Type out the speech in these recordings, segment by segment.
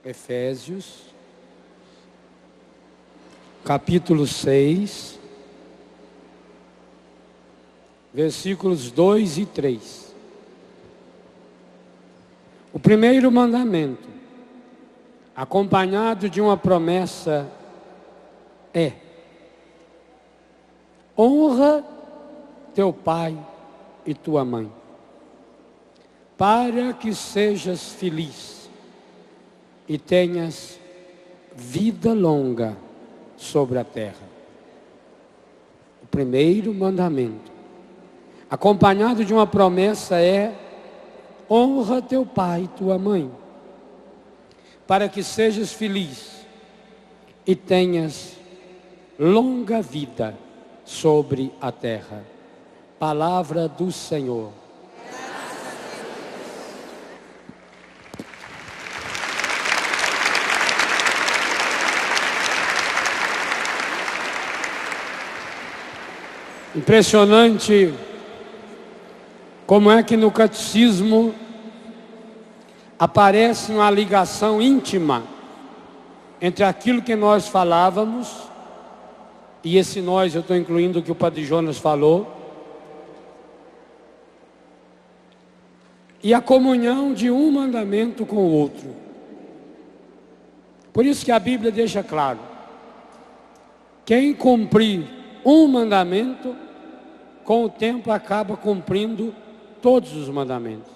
Efésios, capítulo 6, versículos 2 e 3. O primeiro mandamento, acompanhado de uma promessa, é: honra teu pai e tua mãe, para que sejas feliz e tenhas vida longa sobre a terra. O primeiro mandamento, acompanhado de uma promessa, é: honra teu pai e tua mãe, para que sejas feliz e tenhas longa vida sobre a terra. Palavra do Senhor. Impressionante como é que no catecismo aparece uma ligação íntima entre aquilo que nós falávamos, e esse nós eu estou incluindo o que o Padre Jonas falou, e a comunhão de um mandamento com o outro. Por isso que a Bíblia deixa claro: quem cumprir um mandamento, com o tempo acaba cumprindo todos os mandamentos.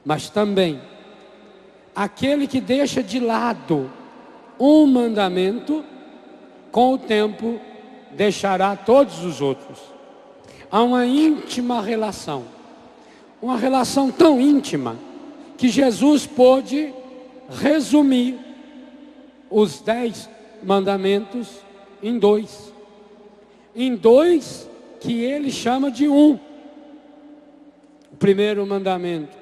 Mas também, aquele que deixa de lado um mandamento, com o tempo deixará todos os outros. Há uma íntima relação, uma relação tão íntima, que Jesus pôde resumir os 10 mandamentos em dois que ele chama de um. O primeiro mandamento: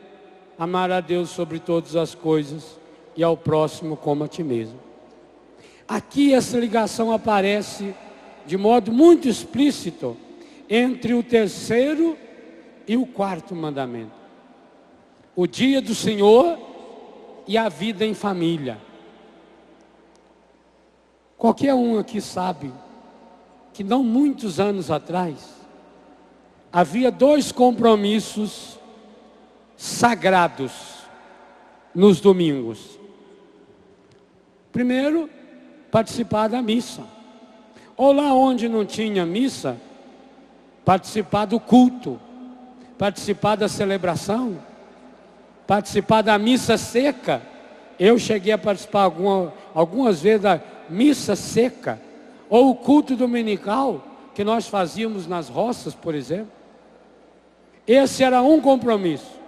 amar a Deus sobre todas as coisas e ao próximo como a ti mesmo. Aqui essa ligação aparece de modo muito explícito entre o terceiro e o quarto mandamento: o dia do Senhor e a vida em família. Qualquer um aqui sabe que não muitos anos atrás havia 2 compromissos sagrados nos domingos. Primeiro, participar da missa, ou lá onde não tinha missa, participar do culto, participar da celebração, participar da missa seca. Eu cheguei a participar algumas vezes da missa seca, ou o culto dominical que nós fazíamos nas roças, por exemplo. Esse era um compromisso.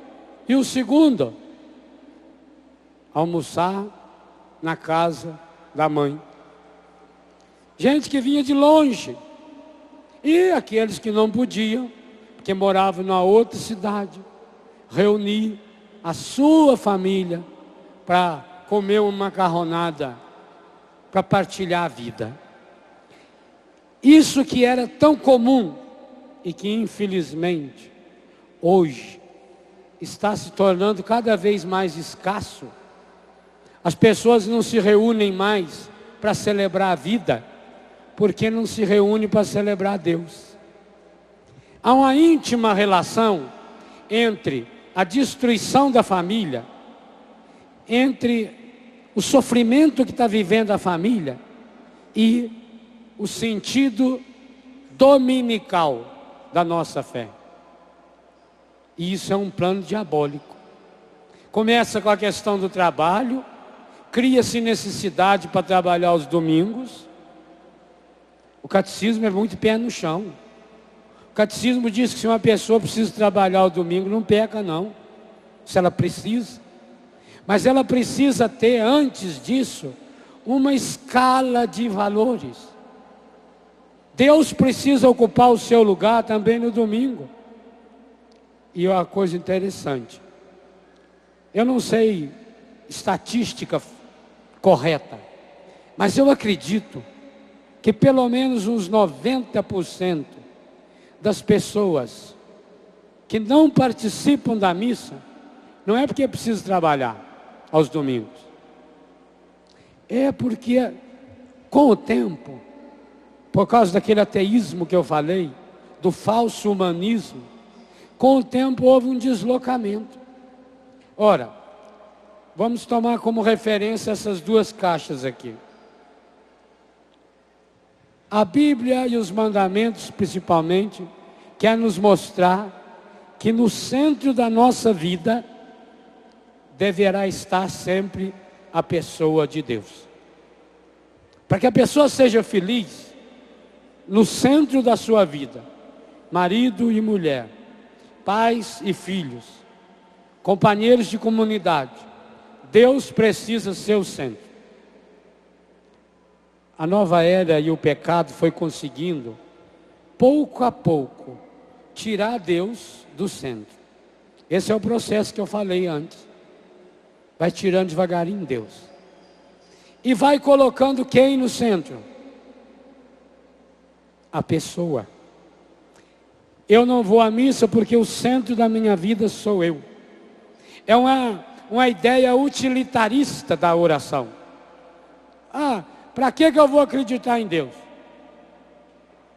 E o segundo, almoçar na casa da mãe. Gente que vinha de longe, e aqueles que não podiam, porque moravam na outra cidade, reunir a sua família para comer uma macarronada, para partilhar a vida. Isso que era tão comum e que infelizmente hoje está se tornando cada vez mais escasso. As pessoas não se reúnem mais para celebrar a vida, porque não se reúnem para celebrar Deus. Há uma íntima relação entre a destruição da família, entre o sofrimento que está vivendo a família e o sentido dominical da nossa fé. E isso é um plano diabólico. Começa com a questão do trabalho, cria-se necessidade para trabalhar aos domingos. O catecismo é muito pé no chão. O catecismo diz que se uma pessoa precisa trabalhar ao domingo, não peca não, se ela precisa. Mas ela precisa ter, antes disso, uma escala de valores. Deus precisa ocupar o seu lugar também no domingo. E uma coisa interessante, eu não sei estatística correta, mas eu acredito que pelo menos uns 90% das pessoas que não participam da missa, não é porque precisam trabalhar aos domingos, É porque, com o tempo, por causa daquele ateísmo que eu falei, do falso humanismo, com o tempo houve um deslocamento. Ora, vamos tomar como referência essas duas caixas aqui. A Bíblia e os mandamentos, principalmente, quer nos mostrar que no centro da nossa vida deverá estar sempre a pessoa de Deus. Para que a pessoa seja feliz, no centro da sua vida, marido e mulher, pais e filhos, companheiros de comunidade, Deus precisa ser o centro. A nova era e o pecado foi conseguindo, pouco a pouco, tirar Deus do centro. Esse é o processo que eu falei antes. Vai tirando devagarinho Deus. E vai colocando quem no centro? A pessoa. Eu não vou à missa porque o centro da minha vida sou eu. É uma ideia utilitarista da oração. Para que eu vou acreditar em Deus?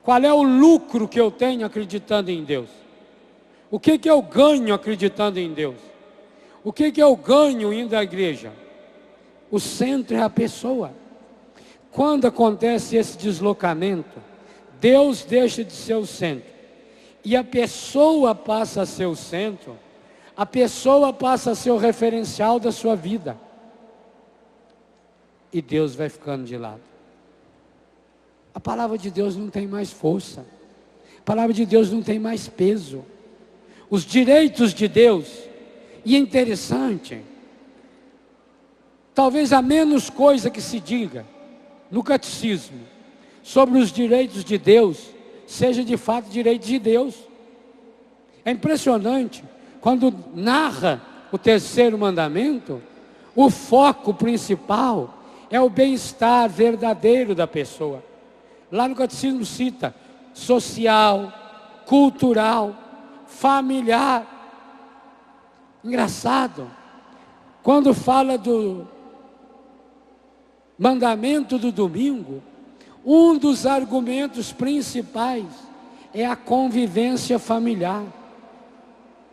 Qual é o lucro que eu tenho acreditando em Deus? O que eu ganho acreditando em Deus? O que eu ganho indo à igreja? O centro é a pessoa. Quando acontece esse deslocamento, Deus deixa de ser o centro e a pessoa passa a ser o centro, a pessoa passa a ser o referencial da sua vida. E Deus vai ficando de lado. A palavra de Deus não tem mais força. A palavra de Deus não tem mais peso. Os direitos de Deus, e é interessante, talvez a menos coisa que se diga no catecismo sobre os direitos de Deus, seja de fato direito de Deus. É impressionante, quando narra o terceiro mandamento, o foco principal é o bem-estar verdadeiro da pessoa. Lá no catecismo cita social, cultural, familiar. Engraçado, quando fala do mandamento do domingo, um dos argumentos principais é a convivência familiar,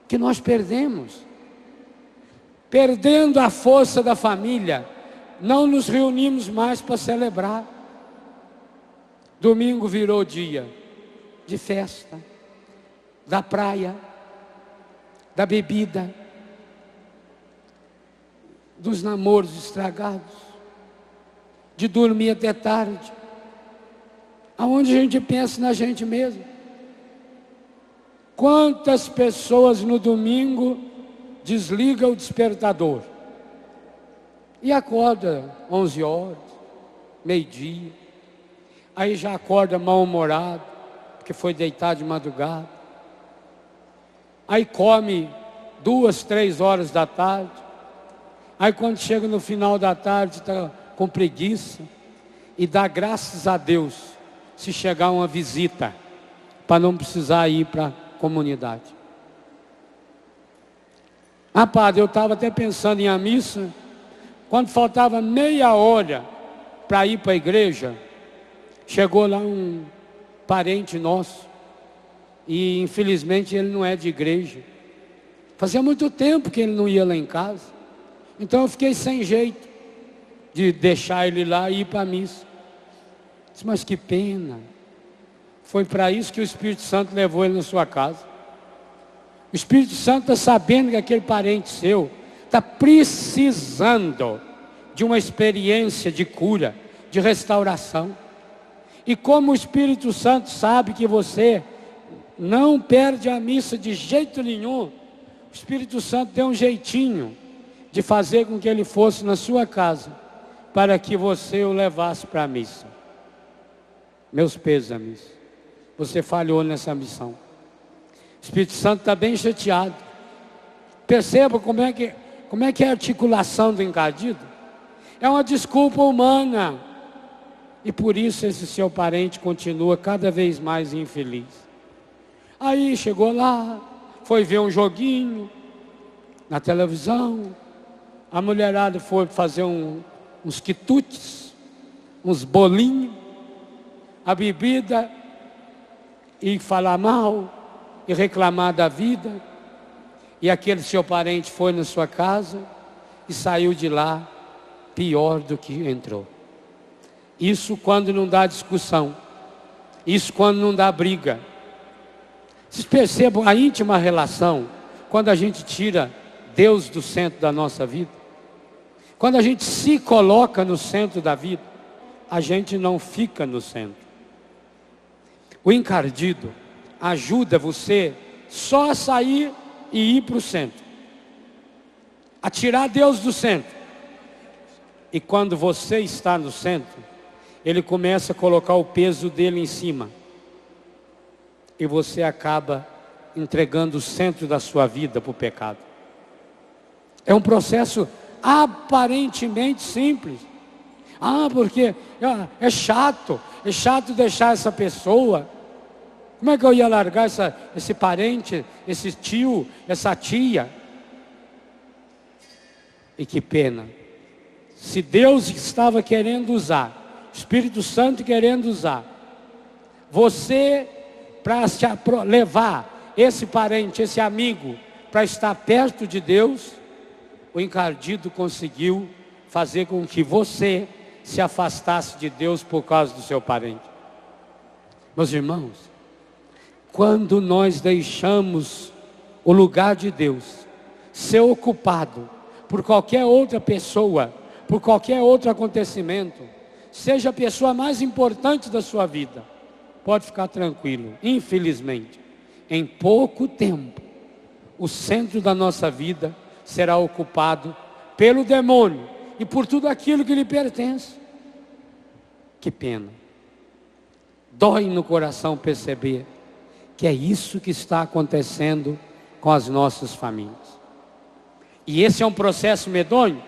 que nós perdemos. Perdendo a força da família, não nos reunimos mais para celebrar. Domingo virou dia de festa, da praia, da bebida, dos namoros estragados, de dormir até tarde, aonde a gente pensa na gente mesmo. Quantas pessoas no domingo desligam o despertador e acorda 11 horas, meio-dia, aí já acorda mal-humorado, porque foi deitar de madrugada, aí come 2, 3 horas da tarde, aí quando chega no final da tarde está com preguiça, e dá graças a Deus se chegar uma visita, para não precisar ir para a comunidade. Padre, eu estava até pensando em ir à missa, quando faltava meia hora para ir para a igreja, chegou lá um parente nosso, e infelizmente ele não é de igreja. Fazia muito tempo que ele não ia lá em casa, então eu fiquei sem jeito de deixar ele lá e ir para a missa. Disse, mas que pena, foi para isso que o Espírito Santo levou ele na sua casa. O Espírito Santo está sabendo que aquele parente seu está precisando de uma experiência de cura, de restauração. E como o Espírito Santo sabe que você não perde a missa de jeito nenhum, o Espírito Santo deu um jeitinho de fazer com que ele fosse na sua casa, para que você o levasse para a missa. Meus pêsames, você falhou nessa missão. O Espírito Santo está bem chateado. Perceba como é que é a articulação do encardido. É uma desculpa humana. E por isso esse seu parente continua cada vez mais infeliz. Aí chegou lá, foi ver um joguinho na televisão, a mulherada foi fazer um uns quitutes, uns bolinhos, a bebida, e falar mal, e reclamar da vida, e aquele seu parente foi na sua casa e saiu de lá pior do que entrou. Isso quando não dá discussão, isso quando não dá briga. Vocês percebam a íntima relação quando a gente tira Deus do centro da nossa vida? Quando a gente se coloca no centro da vida, a gente não fica no centro. O encardido ajuda você só a sair e ir para o centro, a tirar Deus do centro. E quando você está no centro, ele começa a colocar o peso dele em cima, e você acaba entregando o centro da sua vida para o pecado. É um processo aparentemente simples. Porque é chato deixar essa pessoa. Como é que eu ia largar esse parente, esse tio, essa tia? E que pena. Se Deus estava querendo usar, Espírito Santo querendo usar você para levar esse parente, esse amigo, para estar perto de Deus, o encardido conseguiu fazer com que você se afastasse de Deus por causa do seu parente. Meus irmãos, quando nós deixamos o lugar de Deus ser ocupado por qualquer outra pessoa, por qualquer outro acontecimento, seja a pessoa mais importante da sua vida, pode ficar tranquilo, infelizmente, em pouco tempo, o centro da nossa vida será ocupado pelo demônio e por tudo aquilo que lhe pertence. Que pena. Dói no coração perceber que é isso que está acontecendo com as nossas famílias. E esse é um processo medonho,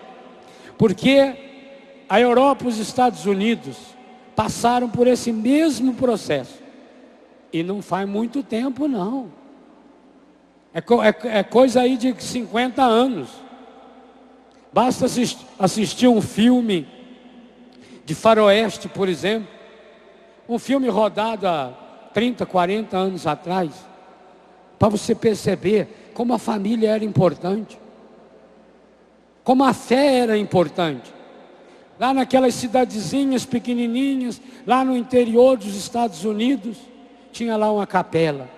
porque a Europa e os Estados Unidos passaram por esse mesmo processo. E não faz muito tempo, não. É coisa aí de 50 anos. Basta assistir um filme de faroeste, por exemplo. Um filme rodado há 30, 40 anos atrás. Para você perceber como a família era importante. Como a fé era importante. Lá naquelas cidadezinhas pequenininhas, lá no interior dos Estados Unidos, tinha lá uma capela.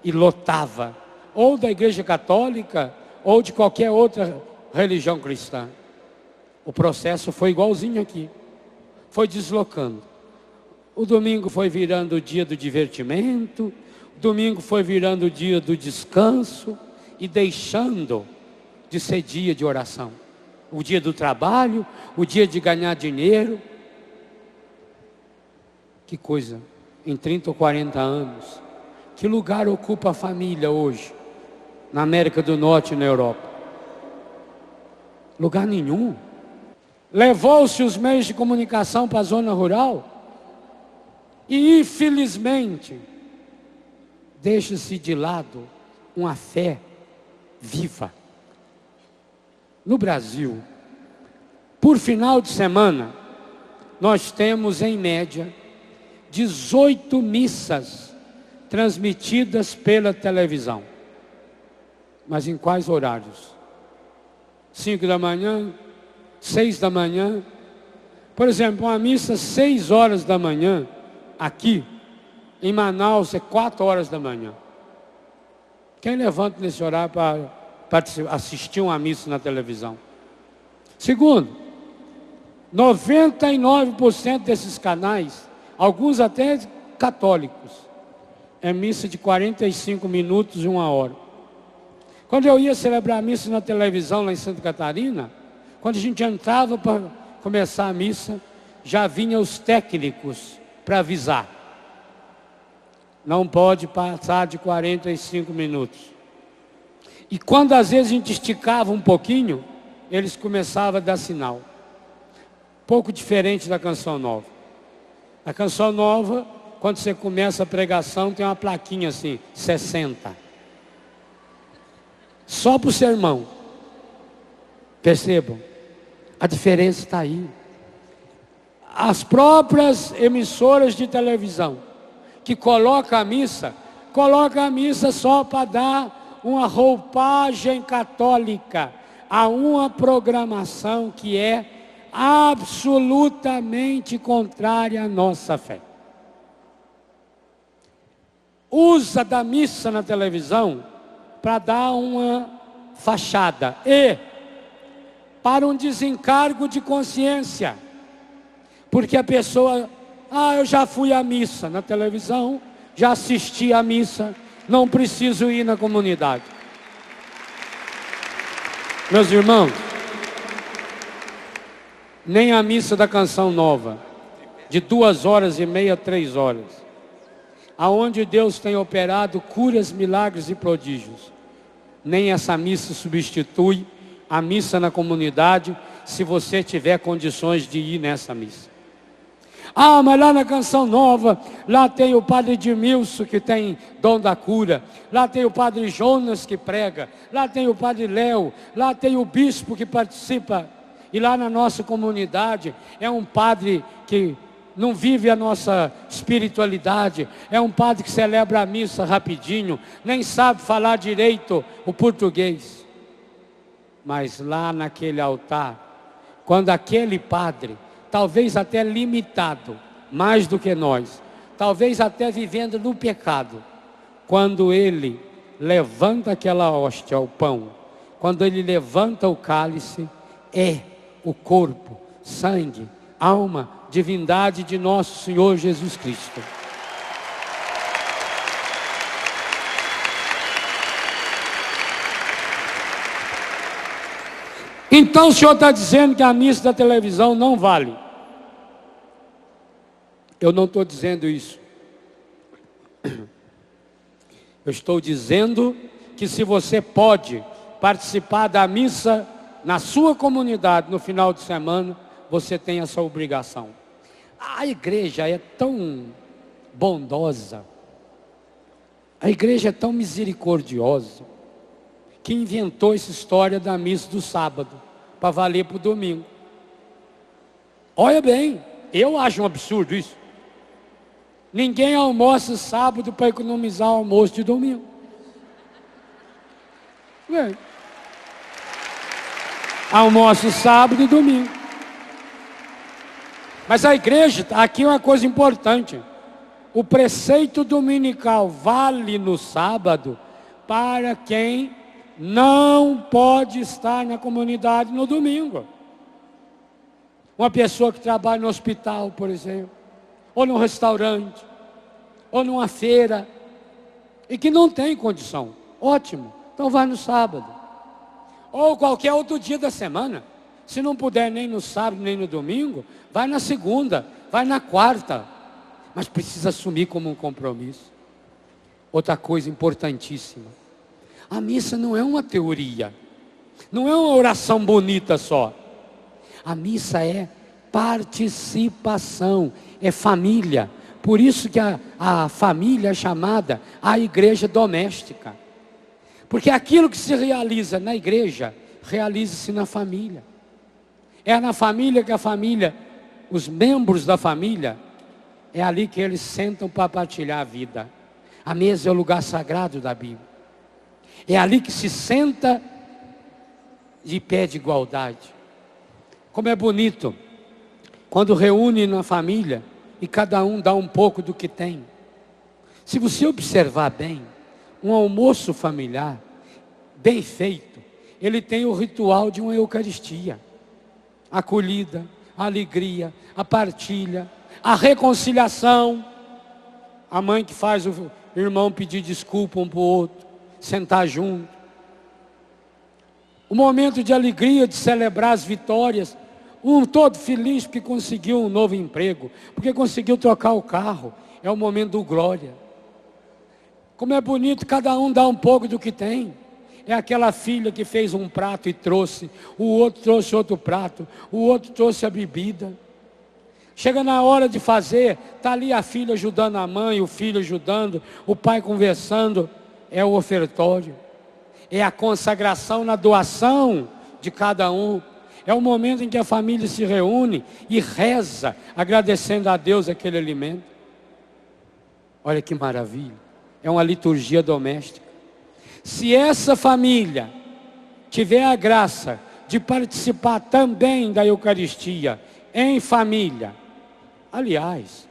E lotava. Ou da igreja católica, ou de qualquer outra religião cristã. O processo foi igualzinho aqui. Foi deslocando. O domingo foi virando o dia do divertimento, o domingo foi virando o dia do descanso, e deixando de ser dia de oração. O dia do trabalho, o dia de ganhar dinheiro. Que coisa, em 30 ou 40 anos, que lugar ocupa a família hoje, na América do Norte e na Europa? Lugar nenhum. Levou-se os meios de comunicação para a zona rural, e infelizmente, deixa-se de lado uma fé viva. No Brasil, por final de semana, nós temos em média 18 missas transmitidas pela televisão. Mas em quais horários? 5 da manhã, 6 da manhã. Por exemplo, uma missa 6 horas da manhã, aqui em Manaus é 4 horas da manhã. Quem levanta nesse horário para assistir uma missa na televisão? Segundo, 99% desses canais, alguns até católicos, é missa de 45 minutos e 1 hora. Quando eu ia celebrar a missa na televisão lá em Santa Catarina, quando a gente entrava para começar a missa, já vinham os técnicos para avisar. Não pode passar de 45 minutos. E quando às vezes a gente esticava um pouquinho, eles começavam a dar sinal. Pouco diferente da canção nova. A canção nova, quando você começa a pregação, tem uma plaquinha assim, 60. Só para o sermão. Percebam, A diferença está aí. As próprias emissoras de televisão que colocam a missa só para dar uma roupagem católica a uma programação que é absolutamente contrária à nossa fé. Usa da missa na televisão para dar uma fachada e para um desencargo de consciência. Porque a pessoa, eu já fui à missa na televisão, já assisti à missa, não preciso ir na comunidade. Meus irmãos, nem a missa da Canção Nova, de 2h30, 3 horas, aonde Deus tem operado curas, milagres e prodígios, nem essa missa substitui a missa na comunidade, se você tiver condições de ir nessa missa. Mas lá na Canção Nova, lá tem o padre Edmilson que tem dom da cura, lá tem o padre Jonas que prega, lá tem o padre Léo, lá tem o bispo que participa, e lá na nossa comunidade é um padre que não vive a nossa espiritualidade, é um padre que celebra a missa rapidinho, nem sabe falar direito o português. Mas lá naquele altar, quando aquele padre, talvez até limitado, mais do que nós, talvez até vivendo no pecado, quando ele levanta aquela hóstia, o pão, quando ele levanta o cálice, é o corpo, sangue, alma, divindade de nosso Senhor Jesus Cristo. Então o senhor está dizendo que a missa da televisão não vale. Eu não estou dizendo isso. Eu estou dizendo que se você pode participar da missa na sua comunidade no final de semana, você tem essa obrigação. A igreja é tão bondosa, a igreja é tão misericordiosa, que inventou essa história da missa do sábado, para valer para o domingo. Olha bem, eu acho um absurdo isso. Ninguém almoça sábado para economizar o almoço de domingo. Almoço sábado e domingo. Mas a igreja, aqui é uma coisa importante. O preceito dominical vale no sábado para quem não pode estar na comunidade no domingo. Uma pessoa que trabalha no hospital, por exemplo, ou num restaurante, ou numa feira, e que não tem condição. Ótimo, então vai no sábado. Ou qualquer outro dia da semana. Se não puder nem no sábado, nem no domingo, vai na segunda, vai na quarta. Mas precisa assumir como um compromisso. Outra coisa importantíssima. A missa não é uma teoria. Não é uma oração bonita só. A missa é participação, é família. Por isso que a família é chamada a igreja doméstica. Porque aquilo que se realiza na igreja, realiza-se na família. É na família que a família, os membros da família, é ali que eles sentam para partilhar a vida. A mesa é o lugar sagrado da Bíblia. É ali que se senta de pé de igualdade. Como é bonito quando reúne na família e cada um dá um pouco do que tem. Se você observar bem, um almoço familiar bem feito, ele tem o ritual de uma Eucaristia. A acolhida, a alegria, a partilha, a reconciliação. A mãe que faz o irmão pedir desculpa um para o outro, sentar junto. O momento de alegria, de celebrar as vitórias. Um todo feliz porque conseguiu um novo emprego, porque conseguiu trocar o carro. É o momento do glória. Como é bonito, cada um dá um pouco do que tem. É aquela filha que fez um prato e trouxe, o outro trouxe outro prato, o outro trouxe a bebida. Chega na hora de fazer, está ali a filha ajudando a mãe, o filho ajudando, o pai conversando. É o ofertório, é a consagração na doação de cada um. É o momento em que a família se reúne e reza, agradecendo a Deus aquele alimento. Olha que maravilha. É uma liturgia doméstica. Se essa família tiver a graça de participar também da Eucaristia em família, aliás,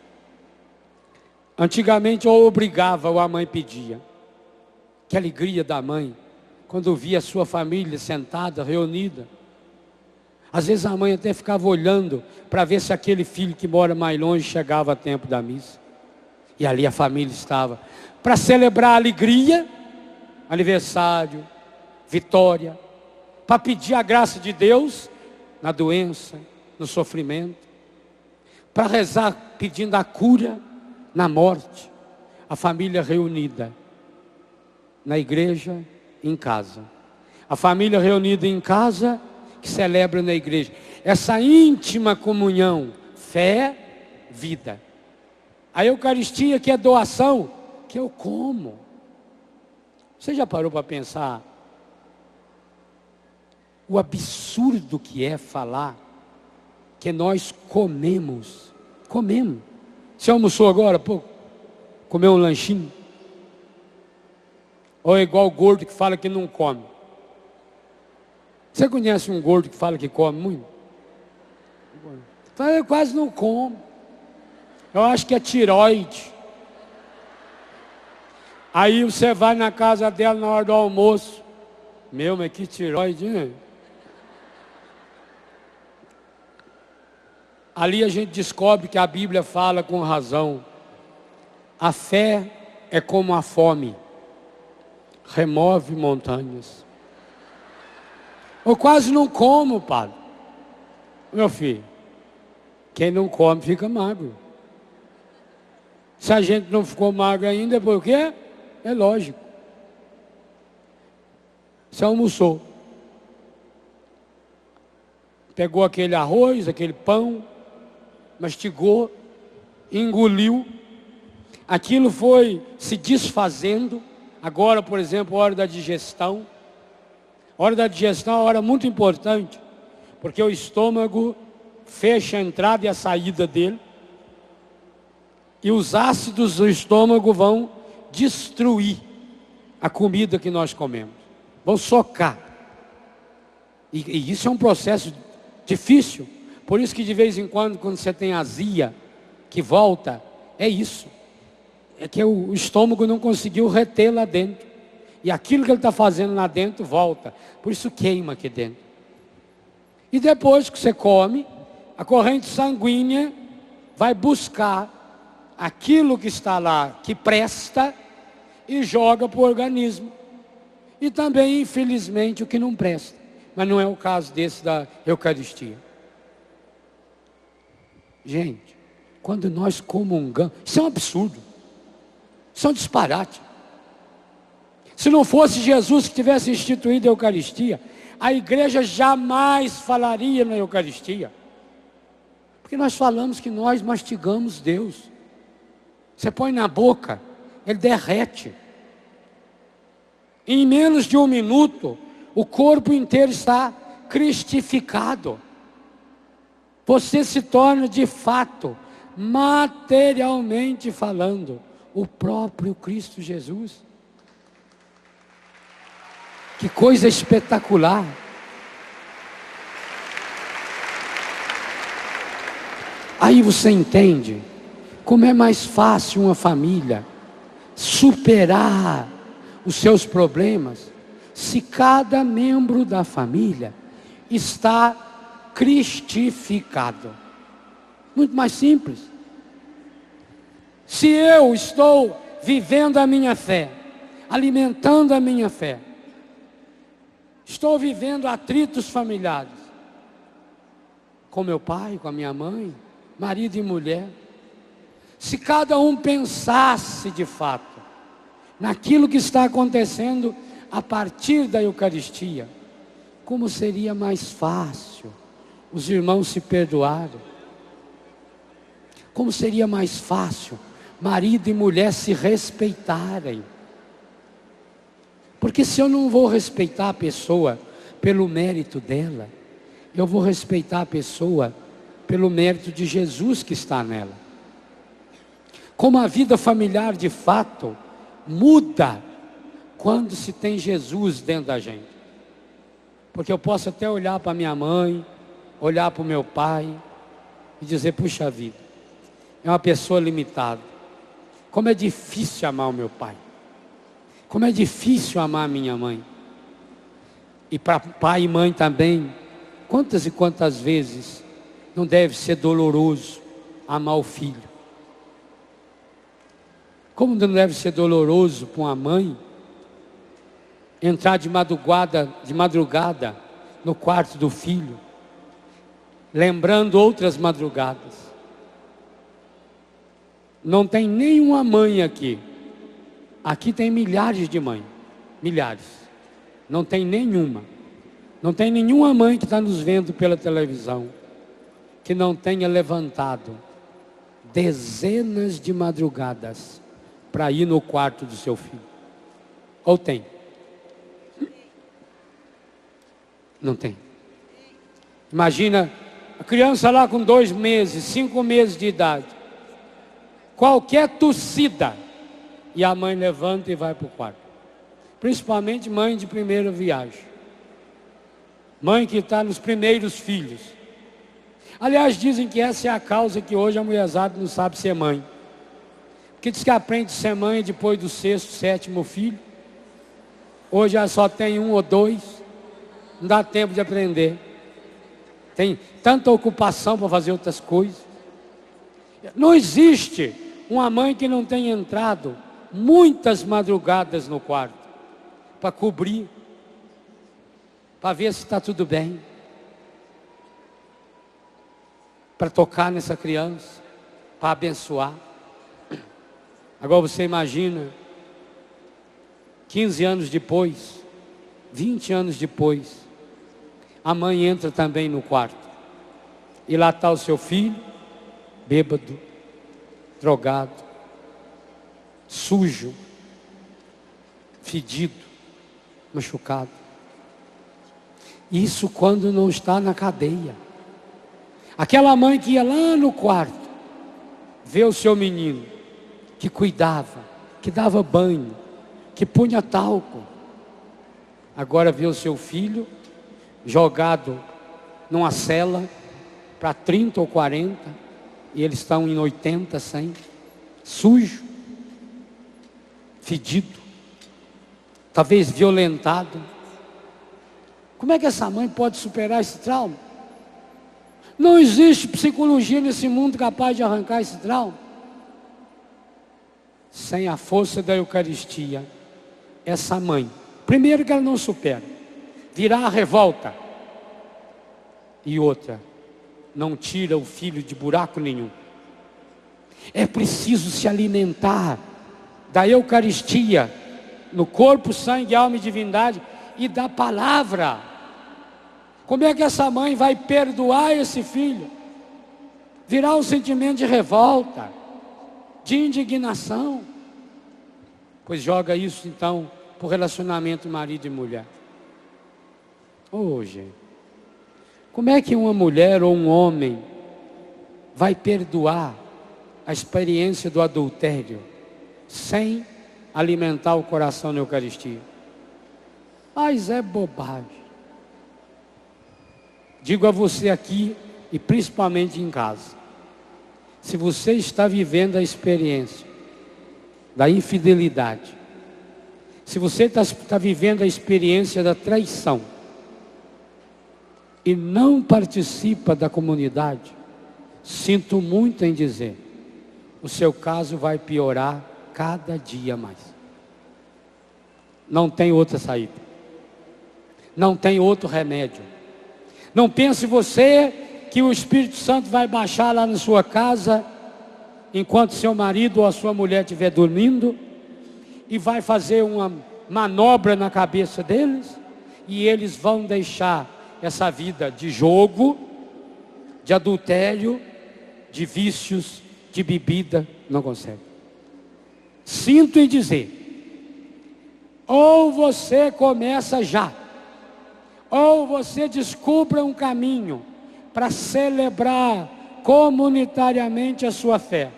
antigamente ou obrigava ou a mãe pedia. Que alegria da mãe quando via a sua família sentada, reunida. Às vezes a mãe até ficava olhando para ver se aquele filho que mora mais longe chegava a tempo da missa. E ali a família estava para celebrar a alegria, aniversário, vitória, para pedir a graça de Deus na doença, no sofrimento, para rezar pedindo a cura na morte. A família reunida na igreja, em casa. A família reunida em casa, que celebra na igreja. Essa íntima comunhão, fé, vida. A Eucaristia, que é doação, que eu como. Você já parou para pensar o absurdo que é falar que nós comemos? Comemos. Você almoçou agora, pô? Comeu um lanchinho? Ou é igual o gordo que fala que não come? Você conhece um gordo que fala que come muito? Então eu quase não como. Eu acho que é tiroide. Aí você vai na casa dela na hora do almoço. Meu, mas que tiroide, hein? Ali a gente descobre que a Bíblia fala com razão. A fé é como a fome. Remove montanhas. Eu quase não como, padre. Meu filho, quem não come fica magro. Se a gente não ficou magro ainda, por quê? É lógico. Você almoçou. Pegou aquele arroz, aquele pão, mastigou, engoliu. Aquilo foi se desfazendo. Agora, por exemplo, a hora da digestão. A hora da digestão é uma hora muito importante, porque o estômago fecha a entrada e a saída dele. E os ácidos do estômago vão destruir a comida que nós comemos. Vão socar. E isso é um processo difícil. Por isso que de vez em quando você tem azia, que volta, é isso. É que o estômago não conseguiu reter lá dentro. E aquilo que ele está fazendo lá dentro volta. Por isso queima aqui dentro. E depois que você come, a corrente sanguínea vai buscar aquilo que está lá, que presta, e joga para o organismo. E também, infelizmente, o que não presta. Mas não é o caso desse da Eucaristia. Gente, quando nós comungamos, isso é um absurdo. Isso é um disparate. Se não fosse Jesus que tivesse instituído a Eucaristia, a igreja jamais falaria na Eucaristia. Porque nós falamos que nós mastigamos Deus. Você põe na boca, ele derrete. Em menos de um minuto, o corpo inteiro está cristificado. Você se torna de fato, materialmente falando, o próprio Cristo Jesus. Que coisa espetacular. Aí você entende como é mais fácil uma família superar os seus problemas se cada membro da família está cristificado. Muito mais simples. Se eu estou vivendo a minha fé, alimentando a minha fé, estou vivendo atritos familiares com meu pai, com a minha mãe, marido e mulher. Se cada um pensasse de fato naquilo que está acontecendo a partir da Eucaristia, como seria mais fácil os irmãos se perdoarem? Como seria mais fácil marido e mulher se respeitarem? Porque se eu não vou respeitar a pessoa pelo mérito dela, eu vou respeitar a pessoa pelo mérito de Jesus que está nela. Como a vida familiar de fato muda quando se tem Jesus dentro da gente. Porque eu posso até olhar para minha mãe, olhar para o meu pai e dizer, puxa vida, é uma pessoa limitada. Como é difícil amar o meu pai. Como é difícil amar a minha mãe. E para pai e mãe também, quantas e quantas vezes não deve ser doloroso amar o filho. Como não deve ser doloroso para uma mãe entrar de madrugada no quarto do filho, lembrando outras madrugadas. Não tem nenhuma mãe aqui. Aqui tem milhares de mães. Milhares. Não tem nenhuma. Não tem nenhuma mãe que está nos vendo pela televisão que não tenha levantado dezenas de madrugadas para ir no quarto do seu filho. Ou tem? Não tem. Imagina a criança lá com 2 meses, 5 meses de idade. Qualquer tossida e a mãe levanta e vai para o quarto. Principalmente mãe de primeira viagem. Mãe que está nos primeiros filhos. Aliás, dizem que essa é a causa que hoje a mulherzada não sabe ser mãe. Porque diz que aprende a ser mãe depois do 6º, 7º filho. Hoje já só tem 1 ou 2. Não dá tempo de aprender. Tem tanta ocupação para fazer outras coisas. Não existe uma mãe que não tenha entrado muitas madrugadas no quarto para cobrir, para ver se está tudo bem, para tocar nessa criança, para abençoar. Agora você imagina 15 anos depois, 20 anos depois, a mãe entra também no quarto e lá está o seu filho bêbado, drogado, sujo, fedido, machucado. Isso quando não está na cadeia. Aquela mãe que ia lá no quarto ver o seu menino, que cuidava, que dava banho, que punha talco, agora vê o seu filho jogado numa cela para 30 ou 40, e eles estão em 80, 100, sujo, fedido, talvez violentado. Como é que essa mãe pode superar esse trauma? Não existe psicologia nesse mundo capaz de arrancar esse trauma. Sem a força da Eucaristia, essa mãe, primeiro que ela não supera, virá a revolta, e outra, não tira o filho de buraco nenhum. É preciso se alimentar da Eucaristia, no corpo, sangue, alma e divindade, e da palavra. Como é que essa mãe vai perdoar esse filho? Virá um sentimento de revolta, de indignação, pois joga isso então para o relacionamento marido e mulher. Gente, como é que uma mulher ou um homem vai perdoar a experiência do adultério sem alimentar o coração na Eucaristia? Mas é bobagem. Digo a você aqui e principalmente em casa, se você está vivendo a experiência da infidelidade, se você está vivendo a experiência da traição e não participa da comunidade, sinto muito em dizer, o seu caso vai piorar cada dia mais. Não tem outra saída. Não tem outro remédio. Não pense você que o Espírito Santo vai baixar lá na sua casa, enquanto seu marido ou a sua mulher estiver dormindo, e vai fazer uma manobra na cabeça deles, e eles vão deixar essa vida de jogo, de adultério, de vícios, de bebida. Não consegue. Sinto em dizer, ou você começa já, ou você descubra um caminho para celebrar comunitariamente a sua fé.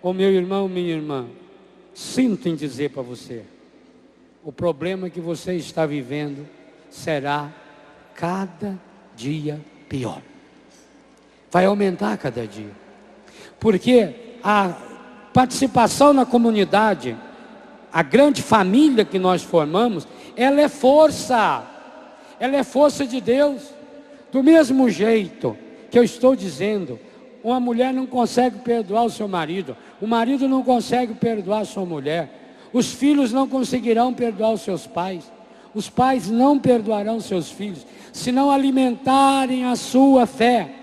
Ô meu irmão, minha irmã, sinto em dizer para você, o problema que você está vivendo será cada dia pior. Vai aumentar cada dia. Porque a participação na comunidade, a grande família que nós formamos, ela é força de Deus. Do mesmo jeito que eu estou dizendo, uma mulher não consegue perdoar o seu marido, o marido não consegue perdoar a sua mulher, os filhos não conseguirão perdoar os seus pais, os pais não perdoarão seus filhos, se não alimentarem a sua fé.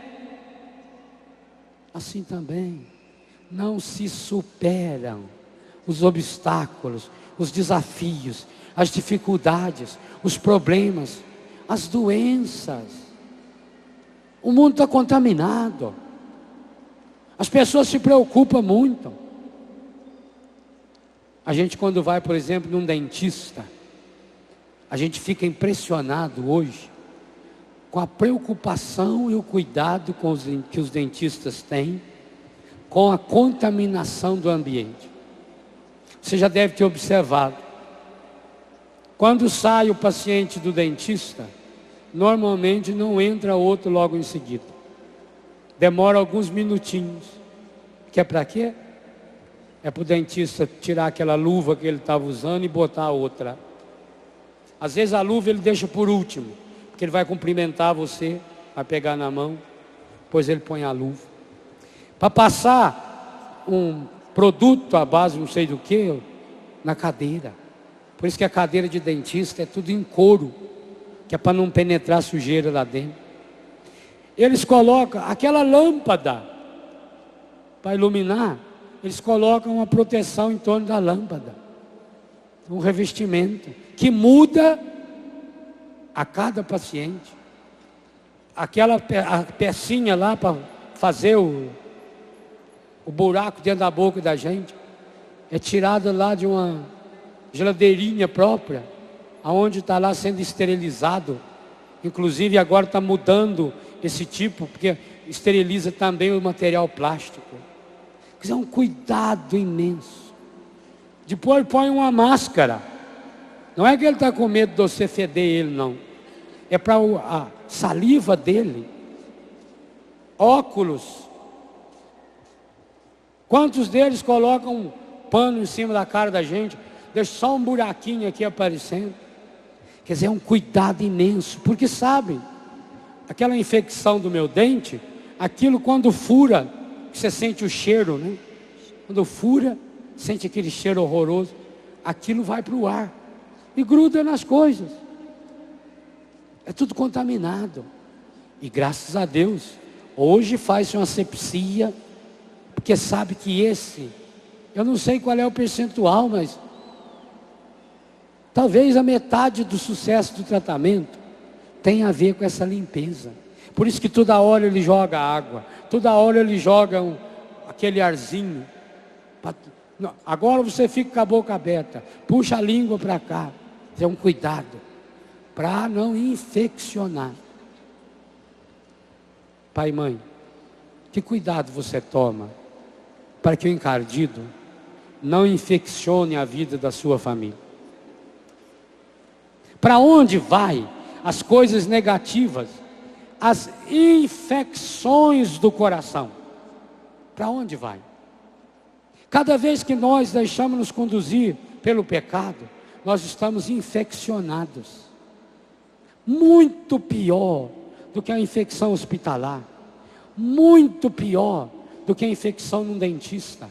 Assim também, não se superam os obstáculos, os desafios, as dificuldades, os problemas, as doenças. O mundo está contaminado. As pessoas se preocupam muito. A gente, quando vai, por exemplo, num dentista, a gente fica impressionado hoje com a preocupação e o cuidado que os dentistas têm com a contaminação do ambiente. Você já deve ter observado. Quando sai o paciente do dentista, normalmente não entra outro logo em seguida. Demora alguns minutinhos. Que é para quê? É para o dentista tirar aquela luva que ele estava usando e botar outra. Às vezes a luva ele deixa por último, porque ele vai cumprimentar você, vai pegar na mão, depois ele põe a luva. Para passar um produto à base não sei do que, na cadeira. Por isso que a cadeira de dentista é tudo em couro, que é para não penetrar sujeira lá dentro. Eles colocam aquela lâmpada para iluminar, eles colocam uma proteção em torno da lâmpada, um revestimento que muda a cada paciente. Aquela a pecinha lá para fazer o buraco dentro da boca da gente é tirada lá de uma geladeirinha própria, aonde está lá sendo esterilizado. Inclusive agora está mudando esse tipo, porque esteriliza também o material plástico. Quer dizer, é um cuidado imenso. Depois põe uma máscara. Não é que ele está com medo de você feder ele, não. É para a saliva dele. Óculos. Quantos deles colocam um pano em cima da cara da gente, deixa só um buraquinho aqui aparecendo? Quer dizer, é um cuidado imenso, porque sabe, aquela infecção do meu dente, aquilo quando fura, você sente o cheiro, né? Quando fura, sente aquele cheiro horroroso, aquilo vai para o ar e gruda nas coisas. É tudo contaminado. E graças a Deus, hoje faz uma asepsia, porque sabe que esse, eu não sei qual é o percentual, mas talvez a metade do sucesso do tratamento tenha a ver com essa limpeza. Por isso que toda hora ele joga água, toda hora ele joga aquele arzinho. Agora você fica com a boca aberta, puxa a língua para cá. É um cuidado para não infeccionar. Pai e mãe, que cuidado você toma para que o encardido não infeccione a vida da sua família? Para onde vai as coisas negativas, as infecções do coração? Para onde vai? Cada vez que nós deixamos nos conduzir pelo pecado, nós estamos infeccionados. Muito pior do que a infecção hospitalar. Muito pior do que a infecção num dentista.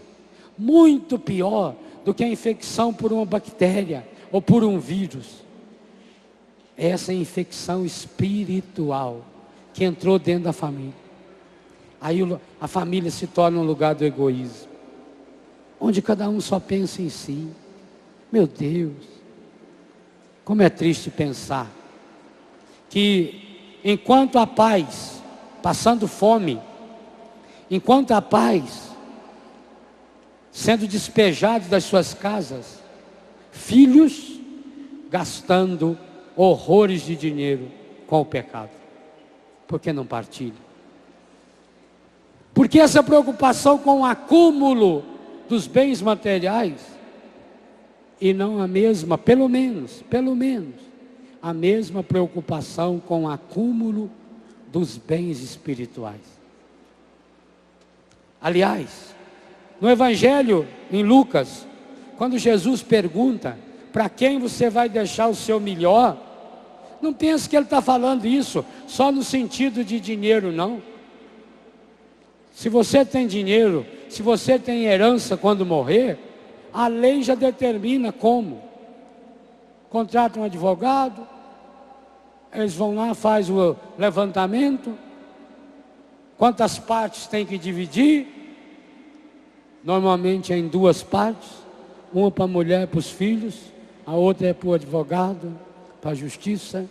Muito pior do que a infecção por uma bactéria ou por um vírus. Essa infecção espiritual que entrou dentro da família. Aí a família se torna um lugar do egoísmo, onde cada um só pensa em si. Meu Deus, como é triste pensar que enquanto há pais passando fome, enquanto há pais sendo despejados das suas casas, filhos gastando horrores de dinheiro com o pecado? Por que não partilha? Porque essa preocupação com o acúmulo dos bens materiais e não a mesma, pelo menos, a mesma preocupação com o acúmulo dos bens espirituais. Aliás, no Evangelho, em Lucas, quando Jesus pergunta para quem você vai deixar o seu melhor, não pense que ele está falando isso só no sentido de dinheiro, não. Se você tem dinheiro, se você tem herança quando morrer, a lei já determina como. Contrata um advogado, eles vão lá, faz o levantamento, quantas partes tem que dividir, normalmente é em 2 partes, uma para a mulher, para os filhos, a outra é para o advogado, para a justiça.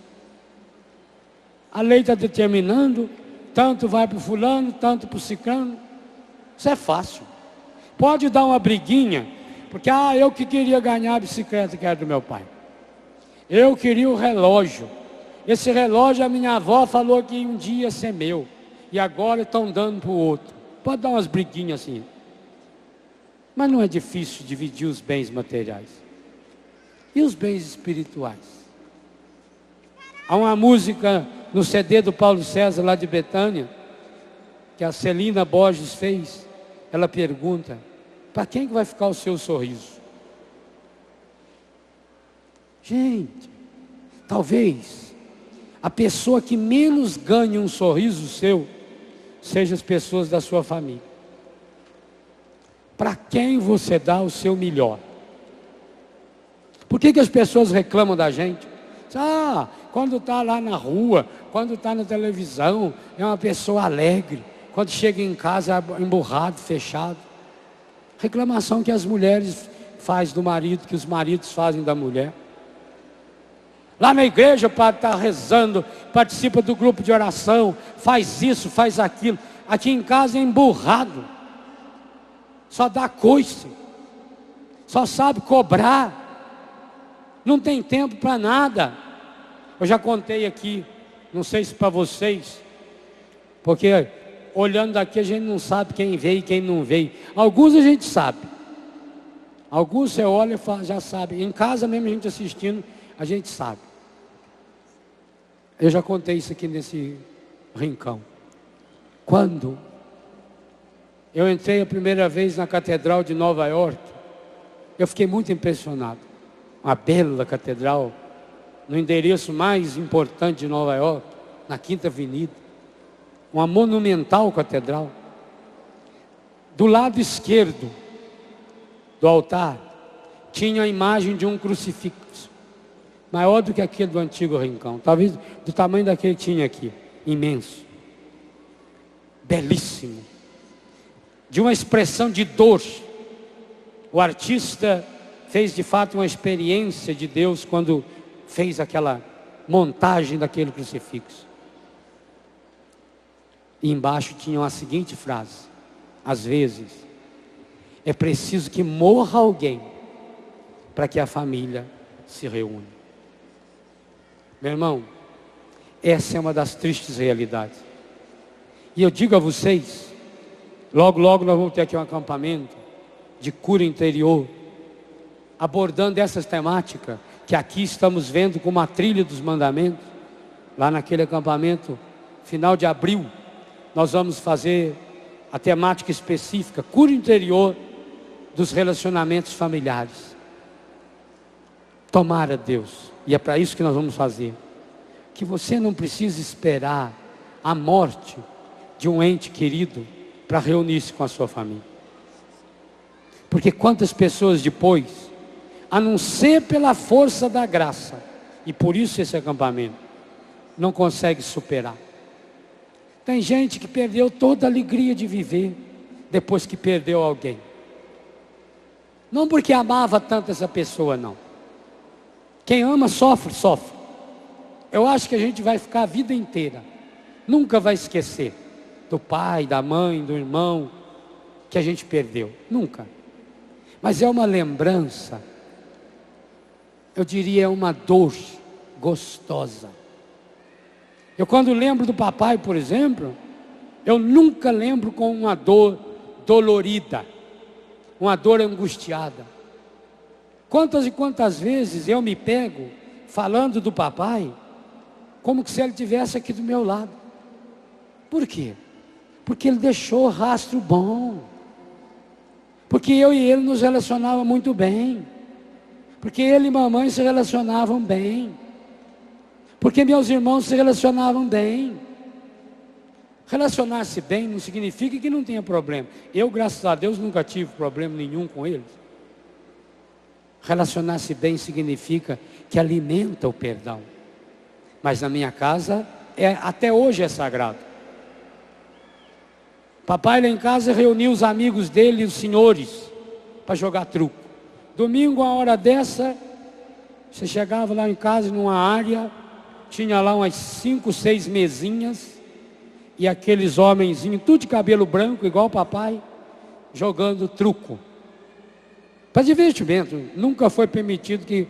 A lei está determinando, tanto vai para o fulano, tanto para o ciclano. Isso é fácil. Pode dar uma briguinha, porque eu que queria ganhar a bicicleta que era do meu pai. Eu queria o relógio. Esse relógio a minha avó falou que um dia ia ser meu. E agora estão dando para o outro. Pode dar umas briguinhas assim. Mas não é difícil dividir os bens materiais. E os bens espirituais? Há uma música no CD do Paulo César, lá de Betânia, que a Celina Borges fez. Ela pergunta: para quem que vai ficar o seu sorriso? Gente, talvez a pessoa que menos ganhe um sorriso seu seja as pessoas da sua família. Para quem você dá o seu melhor? Por que as pessoas reclamam da gente? Quando está lá na rua, quando está na televisão, é uma pessoa alegre. Quando chega em casa, é emburrado, fechado. Reclamação que as mulheres fazem do marido, que os maridos fazem da mulher. Lá na igreja, o padre está rezando, participa do grupo de oração, faz isso, faz aquilo. Aqui em casa é emburrado. Só dá coice. Só sabe cobrar. Não tem tempo para nada. Eu já contei aqui, não sei se para vocês, porque olhando daqui a gente não sabe quem veio e quem não veio. Alguns a gente sabe. Alguns você olha e fala, já sabe. Em casa mesmo a gente assistindo, a gente sabe. Eu já contei isso aqui nesse rincão. Quando eu entrei a primeira vez na Catedral de Nova York, eu fiquei muito impressionado. Uma bela catedral, no endereço mais importante de Nova York, na Quinta Avenida. Uma monumental catedral. Do lado esquerdo do altar, tinha a imagem de um crucifixo, maior do que aquele do antigo rincão, talvez do tamanho daquele que tinha aqui, imenso. Belíssimo. De uma expressão de dor. O artista fez de fato uma experiência de Deus quando fez aquela montagem daquele crucifixo. E embaixo tinha a seguinte frase: às vezes é preciso que morra alguém para que a família se reúna. Meu irmão, essa é uma das tristes realidades. E eu digo a vocês, logo nós vamos ter aqui um acampamento de cura interior, abordando essas temáticas que aqui estamos vendo como a trilha dos mandamentos. Lá naquele acampamento, final de abril, nós vamos fazer a temática específica, cura interior dos relacionamentos familiares. Tomara Deus, e é para isso que nós vamos fazer, que você não precise esperar a morte de um ente querido para reunir-se com a sua família. Porque quantas pessoas depois, a não ser pela força da graça, e por isso esse acampamento, não consegue superar. Tem gente que perdeu toda a alegria de viver depois que perdeu alguém. Não porque amava tanto essa pessoa, não. Quem ama sofre. Eu acho que a gente vai ficar a vida inteira, nunca vai esquecer do pai, da mãe, do irmão que a gente perdeu, nunca. Mas é uma lembrança, eu diria, é uma dor gostosa. Eu quando lembro do papai, por exemplo, eu nunca lembro com uma dor dolorida, uma dor angustiada. Quantas e quantas vezes eu me pego falando do papai, como se ele estivesse aqui do meu lado. Por quê? Porque ele deixou rastro bom. Porque eu e ele nos relacionávamos muito bem. Porque ele e mamãe se relacionavam bem. Porque meus irmãos se relacionavam bem. Relacionar-se bem não significa que não tenha problema. Eu, graças a Deus, nunca tive problema nenhum com eles. Relacionar-se bem significa que alimenta o perdão. Mas na minha casa, até hoje é sagrado. Papai lá em casa reuniu os amigos dele, os senhores, para jogar truco. Domingo, a hora dessa, você chegava lá em casa, numa área, tinha lá umas 5, 6 mesinhas, e aqueles homenzinhos, tudo de cabelo branco, igual o papai, jogando truco. Para divertimento, nunca foi permitido que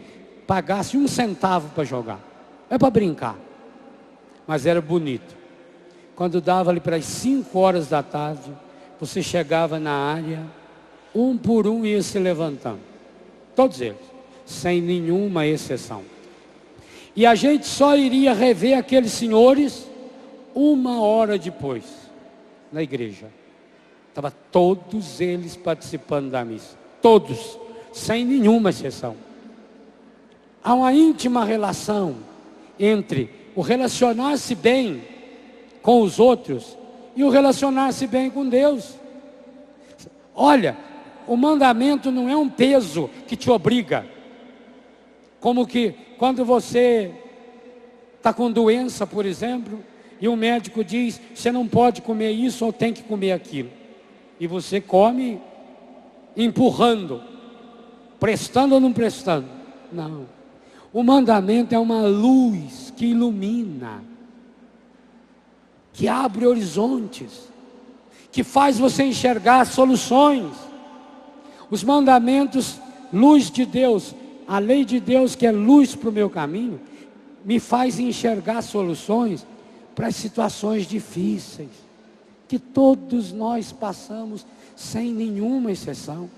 pagasse 1 centavo para jogar. É para brincar. Mas era bonito. Quando dava ali para as 5 horas da tarde, você chegava na área, um por um ia se levantando. Todos eles, sem nenhuma exceção. E a gente só iria rever aqueles senhores 1 hora depois, na igreja. Estava todos eles participando da missa. Todos, sem nenhuma exceção. Há uma íntima relação entre o relacionar-se bem com os outros e o relacionar-se bem com Deus. Olha, o mandamento não é um peso que te obriga. Como que quando você está com doença, por exemplo, e o médico diz, você não pode comer isso ou tem que comer aquilo. E você come empurrando, prestando ou não prestando. Não. O mandamento é uma luz que ilumina, que abre horizontes, que faz você enxergar soluções. Os mandamentos, luz de Deus, a lei de Deus que é luz para o meu caminho, me faz enxergar soluções para as situações difíceis, que todos nós passamos sem nenhuma exceção.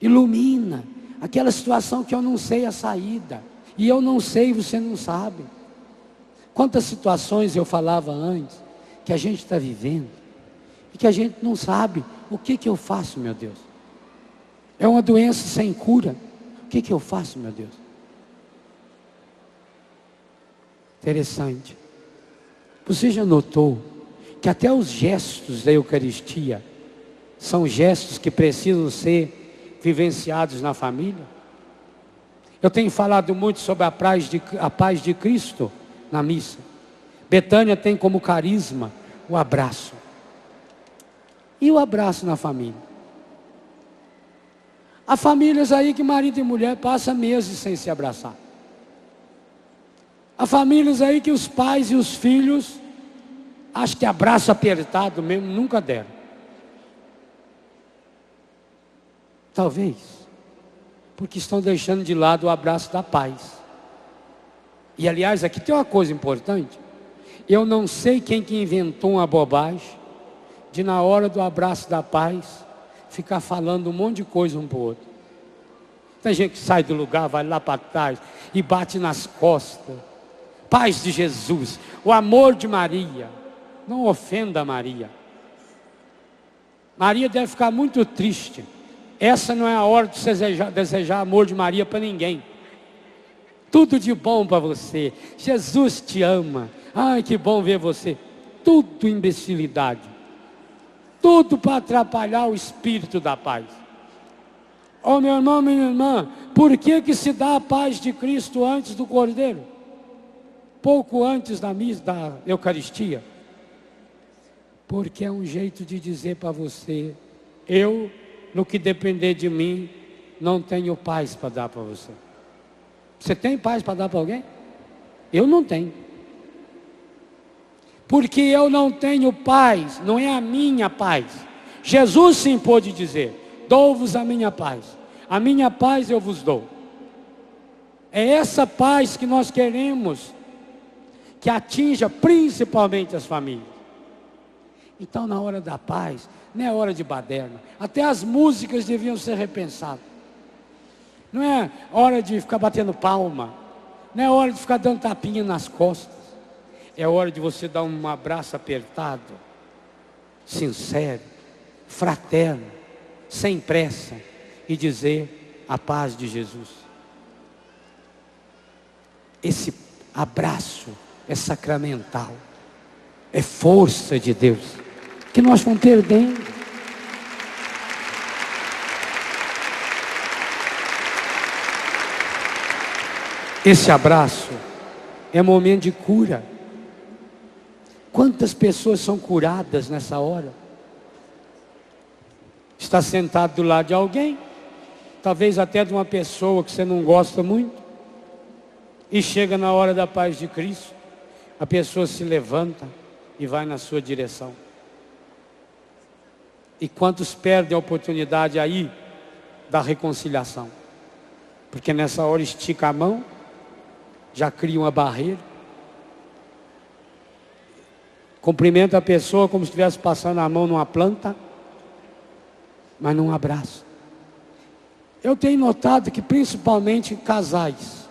Ilumina aquela situação que eu não sei a saída, e eu não sei, você não sabe. Quantas situações eu falava antes, que a gente está vivendo, e que a gente não sabe, o que eu faço, meu Deus? É uma doença sem cura, o que eu faço, meu Deus? Interessante. Você já notou que até os gestos da Eucaristia são gestos que precisam ser vivenciados na família? Eu tenho falado muito sobre a paz de Cristo na missa. Betânia tem como carisma o abraço. E o abraço na família? Há famílias aí que marido e mulher passam meses sem se abraçar. Há famílias aí que os pais e os filhos, acho que abraço apertado mesmo, nunca deram. Talvez, porque estão deixando de lado o abraço da paz. E aliás, aqui tem uma coisa importante. Eu não sei quem que inventou uma bobagem, de na hora do abraço da paz, ficar falando um monte de coisa um para o outro. Tem gente que sai do lugar, vai lá para trás e bate nas costas. Paz de Jesus, o amor de Maria. Não ofenda Maria. Maria deve ficar muito triste. Essa não é a hora de desejar amor de Maria para ninguém. Tudo de bom para você. Jesus te ama. Ai, que bom ver você. Tudo imbecilidade. Tudo para atrapalhar o espírito da paz. Oh, meu irmão, minha irmã, por que se dá a paz de Cristo antes do Cordeiro? Pouco antes da missa, da Eucaristia? Porque é um jeito de dizer para você, eu, no que depender de mim, não tenho paz para dar para você. Você tem paz para dar para alguém? Eu não tenho. Porque eu não tenho paz, não é a minha paz. Jesus sim pôde dizer, dou-vos a minha paz eu vos dou. É essa paz que nós queremos que atinja principalmente as famílias. Então, na hora da paz, não é hora de baderna. Até as músicas deviam ser repensadas. Não é hora de ficar batendo palma. Não é hora de ficar dando tapinha nas costas. É hora de você dar um abraço apertado, sincero, fraterno, sem pressa, e dizer a paz de Jesus. Esse abraço é sacramental, é força de Deus, que nós vamos perdendo. Esse abraço é momento de cura. Quantas pessoas são curadas nessa hora? Está sentado do lado de alguém, talvez até de uma pessoa que você não gosta muito, e chega na hora da paz de Cristo, a pessoa se levanta e vai na sua direção. E quantos perdem a oportunidade aí da reconciliação? Porque nessa hora estica a mão, já cria uma barreira, cumprimenta a pessoa como se estivesse passando a mão numa planta, mas não abraça. Eu tenho notado que principalmente casais,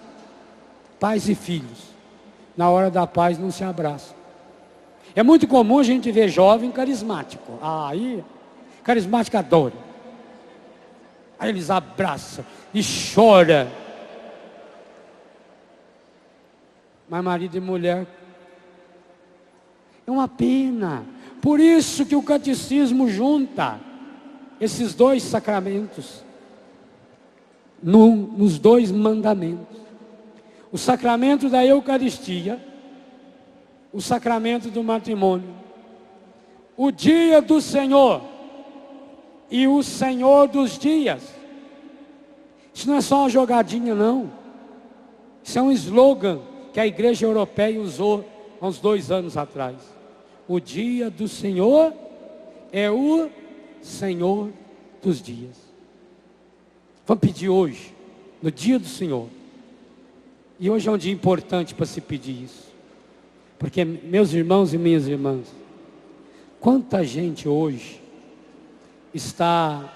pais e filhos, na hora da paz não se abraçam. É muito comum a gente ver jovem carismático. Aí, carismático adora. Aí eles abraçam e choram. Mas marido e mulher, é uma pena. Por isso que o catecismo junta esses dois sacramentos nos dois mandamentos: o sacramento da Eucaristia, o sacramento do matrimônio, o dia do Senhor e o Senhor dos dias. Isso não é só uma jogadinha, não. Isso é um slogan que a Igreja Europeia usou há uns 2 anos atrás. O dia do Senhor é o Senhor dos dias. Vamos pedir hoje, no dia do Senhor. E hoje é um dia importante para se pedir isso. Porque, meus irmãos e minhas irmãs, quanta gente hoje está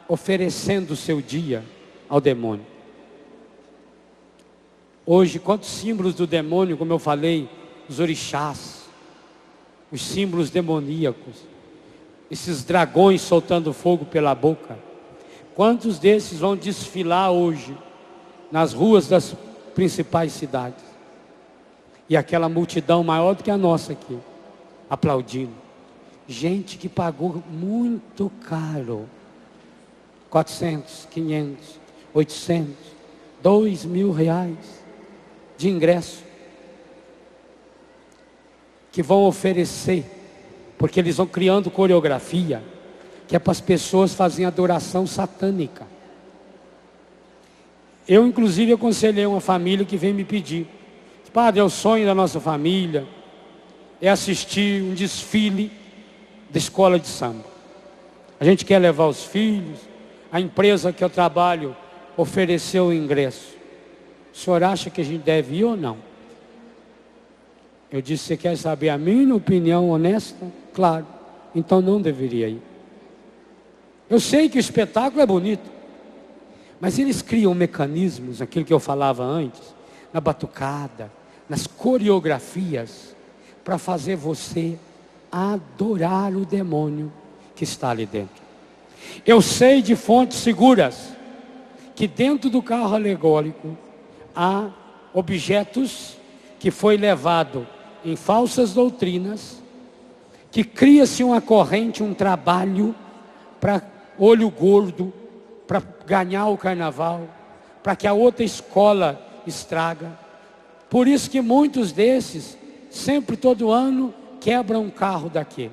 oferecendo o seu dia ao demônio. Hoje, quantos símbolos do demônio, como eu falei, os orixás, os símbolos demoníacos, esses dragões soltando fogo pela boca, quantos desses vão desfilar hoje nas ruas das principais cidades? E aquela multidão maior do que a nossa aqui, aplaudindo. Gente que pagou muito caro, 400, 500, 800, 2.000 reais de ingresso, que vão oferecer, porque eles vão criando coreografia, que é para as pessoas fazerem adoração satânica. Eu inclusive aconselhei uma família que veio me pedir: padre, é o sonho da nossa família, é assistir um desfile da escola de samba. A gente quer levar os filhos, a empresa que eu trabalho ofereceu o ingresso. O senhor acha que a gente deve ir ou não? Eu disse: você quer saber a minha opinião honesta? Claro, então não deveria ir. Eu sei que o espetáculo é bonito, mas eles criam mecanismos, aquilo que eu falava antes, na batucada, nas coreografias, para fazer você adorar o demônio que está ali dentro. Eu sei de fontes seguras que dentro do carro alegórico há objetos que foi levado em falsas doutrinas, que cria-se uma corrente, um trabalho para olho gordo, para ganhar o carnaval, para que a outra escola estraga. Por isso que muitos desses, sempre todo ano, quebram um carro daquele.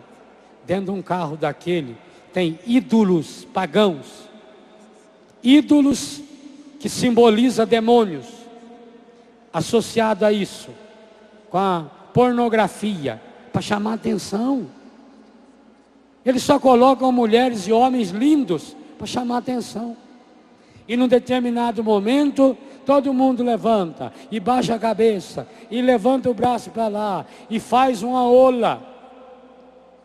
Dentro de um carro daquele tem ídolos pagãos, ídolos que simbolizam demônios, associado a isso, com a pornografia, para chamar atenção. Eles só colocam mulheres e homens lindos para chamar atenção. E num determinado momento, Todo mundo levanta e baixa a cabeça e levanta o braço para lá e faz uma ola.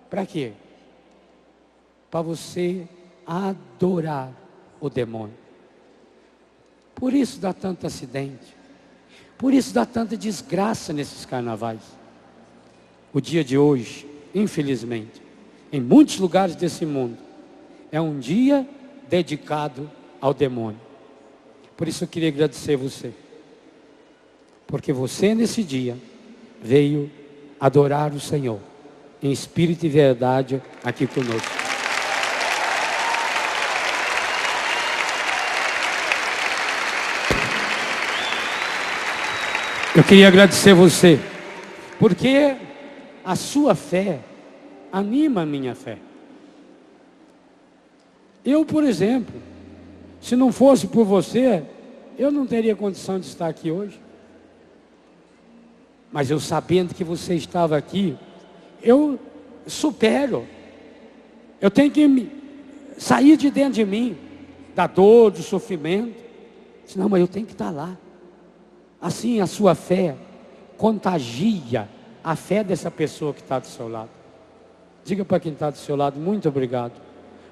Para quê? Para você adorar o demônio. Por isso dá tanto acidente. Por isso dá tanta desgraça nesses carnavais. O dia de hoje, infelizmente, em muitos lugares desse mundo, é um dia dedicado ao demônio. Por isso eu queria agradecer você. Porque você nesse dia veio adorar o Senhor, em espírito e verdade, aqui conosco. Eu queria agradecer você, porque a sua fé anima a minha fé. Eu, por exemplo, se não fosse por você, eu não teria condição de estar aqui hoje. Mas eu sabendo que você estava aqui, eu supero. Eu tenho que sair de dentro de mim, da dor, do sofrimento. Não, mas eu tenho que estar lá. Assim a sua fé contagia a fé dessa pessoa que está do seu lado. Diga para quem está do seu lado, muito obrigado,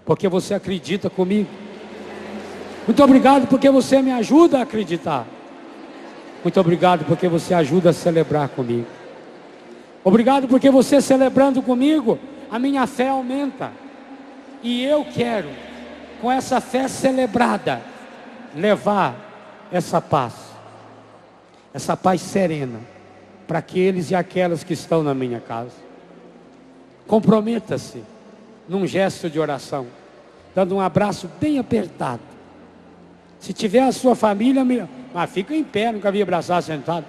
porque você acredita comigo. Muito obrigado porque você me ajuda a acreditar. Muito obrigado porque você ajuda a celebrar comigo. Obrigado porque você celebrando comigo, a minha fé aumenta. E eu quero, com essa fé celebrada, levar essa paz serena, para aqueles e aquelas que estão na minha casa. Comprometa-se num gesto de oração, dando um abraço bem apertado. Se tiver a sua família, mas fica em pé, nunca vi abraçar sentado.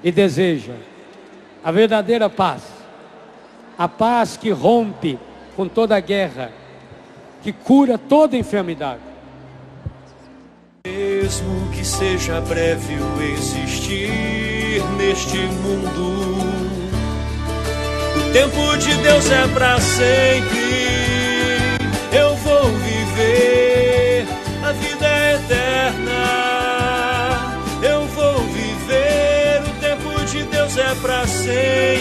E deseja a verdadeira paz, a paz que rompe com toda a guerra, que cura toda enfermidade. Mesmo que seja breve o existir neste mundo, o tempo de Deus é para sempre. Eu vou viver a vida eterna. Eu vou viver, o tempo de Deus é para sempre.